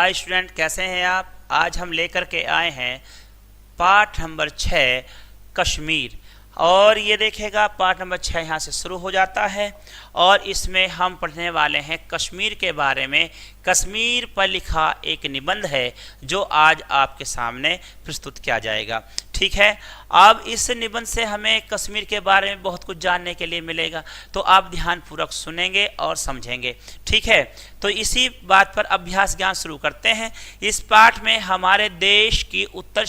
Hi student, कैसे हैं आप। आज हम लेकर के आए हैं पाठ नंबर 6 कश्मीर। और ये देखेगा पाठ नंबर 6 यहाँ से शुरू हो जाता है और इसमें हम पढ़ने वाले हैं कश्मीर के बारे में। कश्मीर पर लिखा एक निबंध है जो आज आपके सामने प्रस्तुत किया जाएगा। ठीक है, अब इस निबंध से हमें कश्मीर के बारे में बहुत कुछ जानने के लिए मिलेगा, तो आप ध्यानपूर्वक सुनेंगे और समझेंगे। ठीक है, तो इसी बात पर अभ्यास ज्ञान शुरू करते हैं। इस पाठ में हमारे देश की उत्तर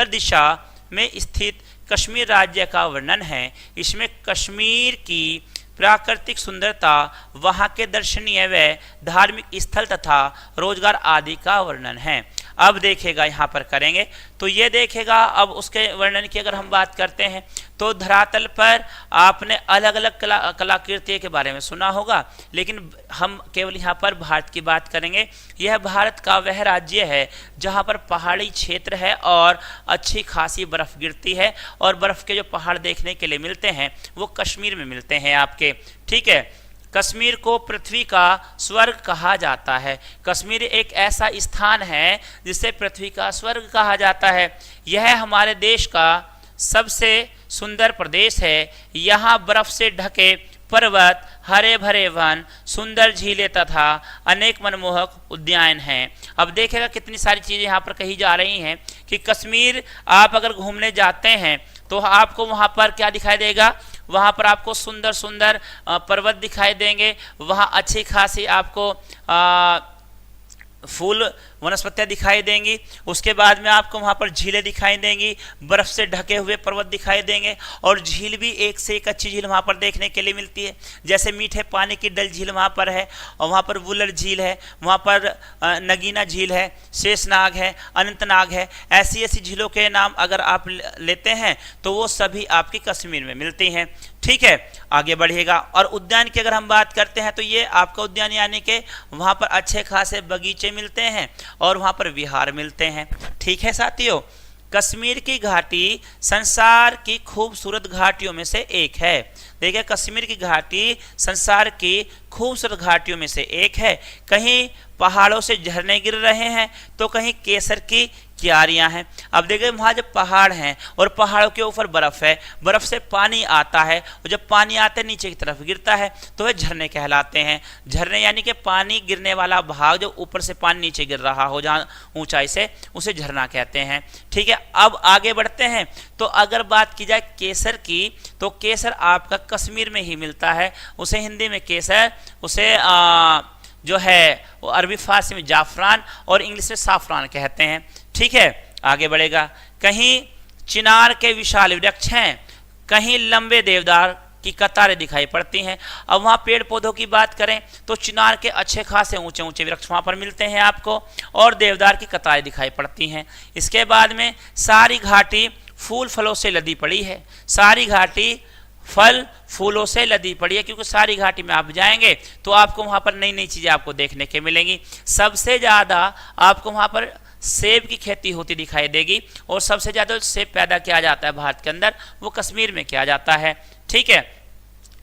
दिशा में स्थित कश्मीर राज्य का वर्णन है। इसमें कश्मीर की प्राकृतिक सुंदरता, वहाँ के दर्शनीय व धार्मिक स्थल तथा रोजगार आदि का वर्णन है। अब देखेगा यहाँ पर करेंगे तो ये देखेगा। अब उसके वर्णन की अगर हम बात करते हैं तो धरातल पर आपने अलग अलग कलाकृतियों के बारे में सुना होगा, लेकिन हम केवल यहाँ पर भारत की बात करेंगे। यह भारत का वह राज्य है जहाँ पर पहाड़ी क्षेत्र है और अच्छी खासी बर्फ गिरती है, और बर्फ के जो पहाड़ देखने के लिए मिलते हैं वो कश्मीर में मिलते हैं आपके। ठीक है, कश्मीर को पृथ्वी का स्वर्ग कहा जाता है। कश्मीर एक ऐसा स्थान है जिसे पृथ्वी का स्वर्ग कहा जाता है। यह हमारे देश का सबसे सुंदर प्रदेश है। यहाँ बर्फ से ढके पर्वत, हरे भरे वन, सुंदर झीलें तथा अनेक मनमोहक उद्यान हैं। अब देखेगा कितनी सारी चीजें यहाँ पर कही जा रही हैं कि कश्मीर आप अगर घूमने जाते हैं तो आपको वहाँ पर क्या दिखाई देगा, वहाँ पर आपको सुंदर सुंदर पर्वत दिखाई देंगे। वहाँ अच्छी खासी आपको फूल वनस्पतियाँ दिखाई देंगी। उसके बाद में आपको वहाँ पर झीलें दिखाई देंगी, बर्फ से ढके हुए पर्वत दिखाई देंगे, और झील भी एक से एक अच्छी झील वहाँ पर देखने के लिए मिलती है। जैसे मीठे पानी की डल झील वहाँ पर है, और वहाँ पर वुलर झील है, वहाँ पर नगीना झील है, शेषनाग है, अनंतनाग है। ऐसी ऐसी झीलों के नाम अगर आप लेते हैं तो वो सभी आपकी कश्मीर में मिलती हैं। ठीक है, आगे बढ़िएगा। और उद्यान की अगर हम बात करते हैं तो ये आपका उद्यान यानी कि वहाँ पर अच्छे खासे बगीचे मिलते हैं और वहाँ पर विहार मिलते हैं। ठीक है साथियों, कश्मीर की घाटी संसार की खूबसूरत घाटियों में से एक है। देखिए, कश्मीर की घाटी संसार की खूबसूरत घाटियों में से एक है। कहीं पहाड़ों से झरने गिर रहे हैं तो कहीं केसर की क्यारियां हैं। अब देखिए, वहाँ जब पहाड़ हैं और पहाड़ों के ऊपर बर्फ है, बर्फ से पानी आता है, और जब पानी आते नीचे की तरफ गिरता है तो वह झरने कहलाते हैं। झरने यानी कि पानी गिरने वाला भाग जो ऊपर से पानी नीचे गिर रहा हो जहाँ ऊंचाई से, उसे झरना कहते हैं। ठीक है, अब आगे बढ़ते हैं तो अगर बात की जाए केसर की, तो केसर आपका कश्मीर में ही मिलता है। उसे हिंदी में केसर, उसे जो है वो अरबी फारसी में जाफरान और इंग्लिश में साफरान कहते हैं। ठीक है, आगे बढ़ेगा। कहीं चिनार के विशाल वृक्ष हैं, कहीं लंबे देवदार की कतारें दिखाई पड़ती हैं। अब वहाँ पेड़ पौधों की बात करें तो चिनार के अच्छे खासे ऊंचे ऊंचे वृक्ष वहाँ पर मिलते हैं आपको, और देवदार की कतारें दिखाई पड़ती हैं। इसके बाद में सारी घाटी फूल फलों से लदी पड़ी है। सारी घाटी फल फूलों से लदी पड़ी है, क्योंकि सारी घाटी में आप जाएंगे तो आपको वहाँ पर नई नई चीज़ें आपको देखने के मिलेंगी। सबसे ज़्यादा आपको वहाँ पर सेब की खेती होती दिखाई देगी, और सबसे ज़्यादा सेब पैदा किया जाता है भारत के अंदर, वो कश्मीर में किया जाता है। ठीक है,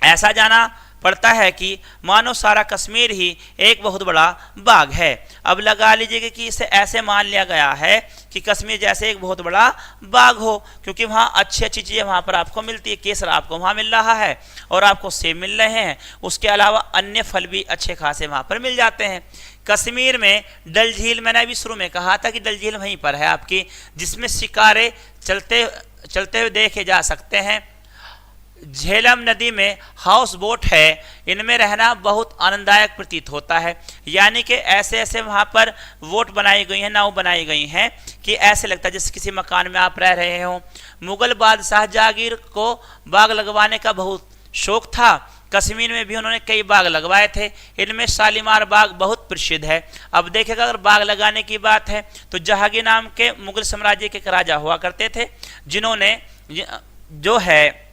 ऐसा जाना पड़ता है कि मानो सारा कश्मीर ही एक बहुत बड़ा बाग है। अब लगा लीजिएगा कि इसे ऐसे मान लिया गया है कि कश्मीर जैसे एक बहुत बड़ा बाग हो, क्योंकि वहाँ अच्छी अच्छी चीज़ें वहाँ पर आपको मिलती है। केसर आपको वहाँ मिल रहा है और आपको सेब मिल रहे हैं, उसके अलावा अन्य फल भी अच्छे खासे वहाँ पर मिल जाते हैं। कश्मीर में डल झील, मैंने अभी शुरू में कहा था कि डल झील वहीं पर है आपकी, जिसमें शिकारे चलते हुए देखे जा सकते हैं। झेलम नदी में हाउस बोट है, इनमें रहना बहुत आनंददायक प्रतीत होता है। यानी कि ऐसे ऐसे वहाँ पर बोट बनाई गई हैं, नाव बनाई गई हैं कि ऐसे लगता है जैसे किसी मकान में आप रह रहे हो। मुगल बादशाह जहांगीर को बाग लगवाने का बहुत शौक था। कश्मीर में भी उन्होंने कई बाग लगवाए थे, इनमें शालीमार बाग बहुत प्रसिद्ध है। अब देखेगा, अगर बाग लगाने की बात है तो जहांगीर नाम के मुगल साम्राज्य के राजा हुआ करते थे, जिन्होंने जो है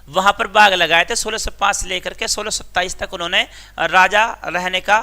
वहाँ पर बाग लगाए थे। 1605 से लेकर के 1627 तक उन्होंने राजा रहने का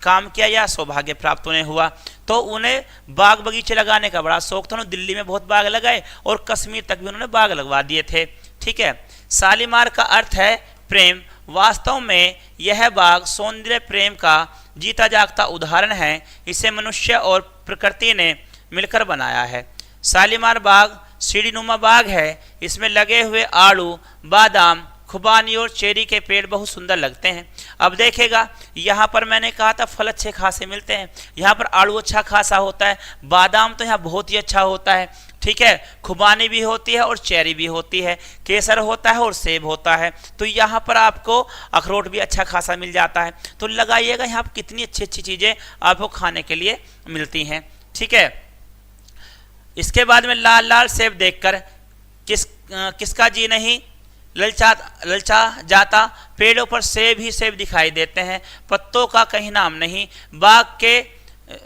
काम किया, या सौभाग्य प्राप्त उन्हें हुआ। तो उन्हें बाग बगीचे लगाने का बड़ा शौक था। उन्होंने दिल्ली में बहुत बाग लगाए और कश्मीर तक भी उन्होंने बाग लगवा दिए थे। ठीक है, शालीमार का अर्थ है प्रेम। वास्तव में यह बाग सौंदर्य प्रेम का जीता जागता उदाहरण है। इसे मनुष्य और प्रकृति ने मिलकर बनाया है। शालीमार बाग सीढ़ीनुमा बाग है। इसमें लगे हुए आड़ू, बादाम, खुबानी और चेरी के पेड़ बहुत सुंदर लगते हैं। अब देखेगा, यहाँ पर मैंने कहा था फल अच्छे खासे मिलते हैं। यहाँ पर आड़ू अच्छा खासा होता है, बादाम तो यहाँ बहुत ही अच्छा होता है, ठीक है, खुबानी भी होती है और चेरी भी होती है, केसर होता है और सेब होता है। तो यहाँ पर आपको अखरोट भी अच्छा खासा मिल जाता है। तो लगाइएगा, यहाँ पर कितनी अच्छी अच्छी चीज़ें आपको खाने के लिए मिलती हैं, ठीक है। इसके बाद में लाल लाल सेब देखकर किसका जी नहीं ललचा जाता। पेड़ों पर सेब ही सेब दिखाई देते हैं, पत्तों का कहीं नाम नहीं। बाग के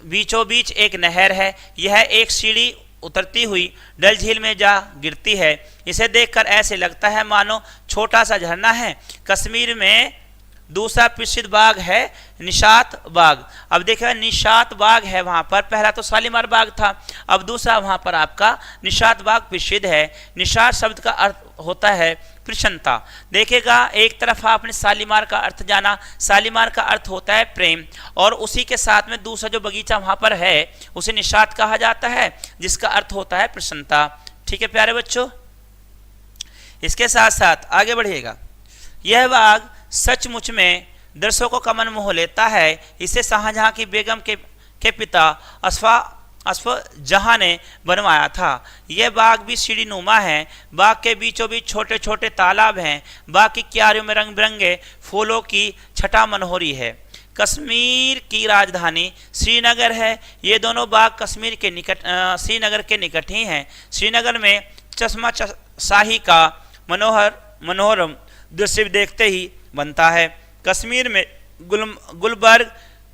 बीचों बीच एक नहर है। यह एक सीढ़ी उतरती हुई डल झील में जा गिरती है। इसे देखकर ऐसे लगता है मानो छोटा सा झरना है। कश्मीर में दूसरा प्रसिद्ध बाग है निशात बाग। अब देखिए निशात बाग है वहाँ पर, पहला तो शालीमार बाग था, अब दूसरा वहाँ पर आपका निशात बाग प्रसिद्ध है। निशात शब्द का अर्थ होता है प्रसन्नता। देखेगा, एक तरफ आपने शालीमार का अर्थ जाना, शालीमार का अर्थ होता है प्रेम, और उसी के साथ में दूसरा जो बगीचा वहाँ पर है उसे निशात कहा जाता है, जिसका अर्थ होता है प्रसन्नता। ठीक है प्यारे बच्चों, इसके साथ साथ आगे बढ़िएगा। यह बाग सचमुच में दर्शकों का मन मोह लेता है। इसे शाहजहां की बेगम के पिता अशफाजहां ने बनवाया था। यह बाग भी सीढ़ीनुमा है। बाग के बीचों बीच छोटे छोटे तालाब हैं। बाग की क्यारियों में रंग बिरंगे फूलों की छटा मनोहरी है। कश्मीर की राजधानी श्रीनगर है। ये दोनों बाग कश्मीर के निकट श्रीनगर के निकट ही हैं। श्रीनगर में चश्मा शाही का मनोहरम दृश्य देखते ही बनता है। कश्मीर में गुलबर्ग,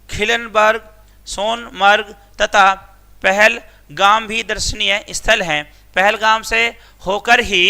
खिलनबर्ग, सोनमर्ग तथा पहलगाम भी दर्शनीय स्थल हैं। पहलगाम से होकर ही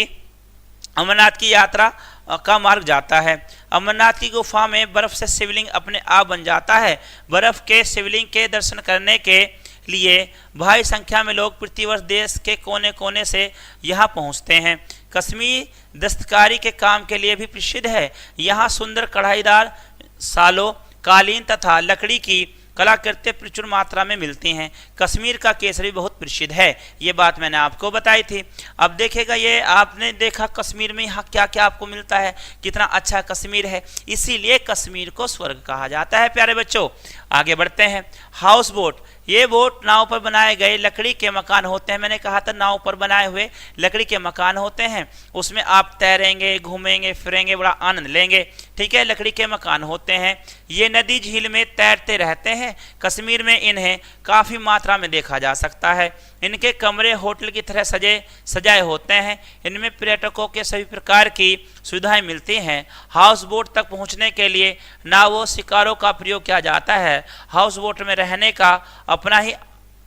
अमरनाथ की यात्रा का मार्ग जाता है। अमरनाथ की गुफा में बर्फ से शिवलिंग अपने आप बन जाता है। बर्फ के शिवलिंग के दर्शन करने के लिए भारी संख्या में लोग प्रतिवर्ष देश के कोने कोने से यहाँ पहुँचते हैं। कश्मीर दस्तकारी के काम के लिए भी प्रसिद्ध है। यहाँ सुंदर कढ़ाईदार सालों, कालीन तथा लकड़ी की कलाकृतियाँ प्रचुर मात्रा में मिलती हैं। कश्मीर का केसर भी बहुत प्रसिद्ध है, ये बात मैंने आपको बताई थी। अब देखेगा, ये आपने देखा कश्मीर में यहाँ क्या क्या आपको मिलता है, कितना अच्छा कश्मीर है, इसीलिए कश्मीर को स्वर्ग कहा जाता है। प्यारे बच्चों आगे बढ़ते हैं। हाउस बोट, ये बोट नाव पर बनाए गए लकड़ी के मकान होते हैं। मैंने कहा था नाव पर बनाए हुए लकड़ी के मकान होते हैं, उसमें आप तैरेंगे, घूमेंगे फिरेंगे, बड़ा आनंद लेंगे। ठीक है, लकड़ी के मकान होते हैं। ये नदी झील में तैरते रहते हैं। कश्मीर में इन्हें काफ़ी मात्रा में देखा जा सकता है। इनके कमरे होटल की तरह सजाए होते हैं। इनमें पर्यटकों के सभी प्रकार की सुविधाएं मिलती हैं। हाउस बोट तक पहुंचने के लिए नावों शिकारों का प्रयोग किया जाता है। हाउस बोट में रहने का अपना ही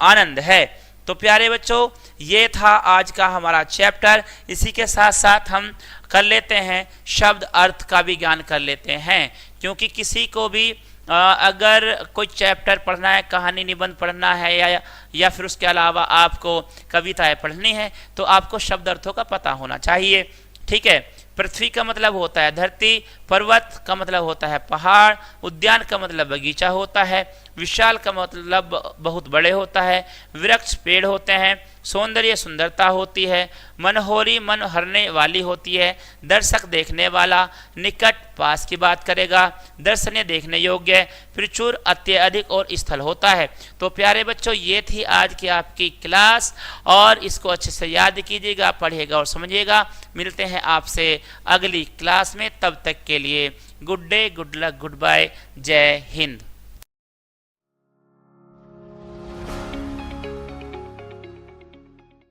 आनंद है। तो प्यारे बच्चों, ये था आज का हमारा चैप्टर। इसी के साथ साथ हम कर लेते हैं शब्द अर्थ का भी ज्ञान कर लेते हैं, क्योंकि किसी को भी अगर कोई चैप्टर पढ़ना है, कहानी निबंध पढ़ना है या फिर उसके अलावा आपको कविताएं पढ़नी है, तो आपको शब्द अर्थों का पता होना चाहिए। ठीक है, पृथ्वी का मतलब होता है धरती, पर्वत का मतलब होता है पहाड़, उद्यान का मतलब बगीचा होता है, विशाल का मतलब बहुत बड़े होता है, वृक्ष पेड़ होते हैं, सौंदर्य सुंदरता होती है, मनोहरी मन हरने वाली होती है, दर्शक देखने वाला, निकट पास की बात करेगा, दर्शनीय देखने योग्य, प्रचुर अत्यधिक और स्थल होता है। तो प्यारे बच्चों, ये थी आज की आपकी क्लास, और इसको अच्छे से याद कीजिएगा, पढ़िएगा और समझिएगा। मिलते हैं आपसे अगली क्लास में, तब तक के लिए good day, good luck, good bye, जय हिंद।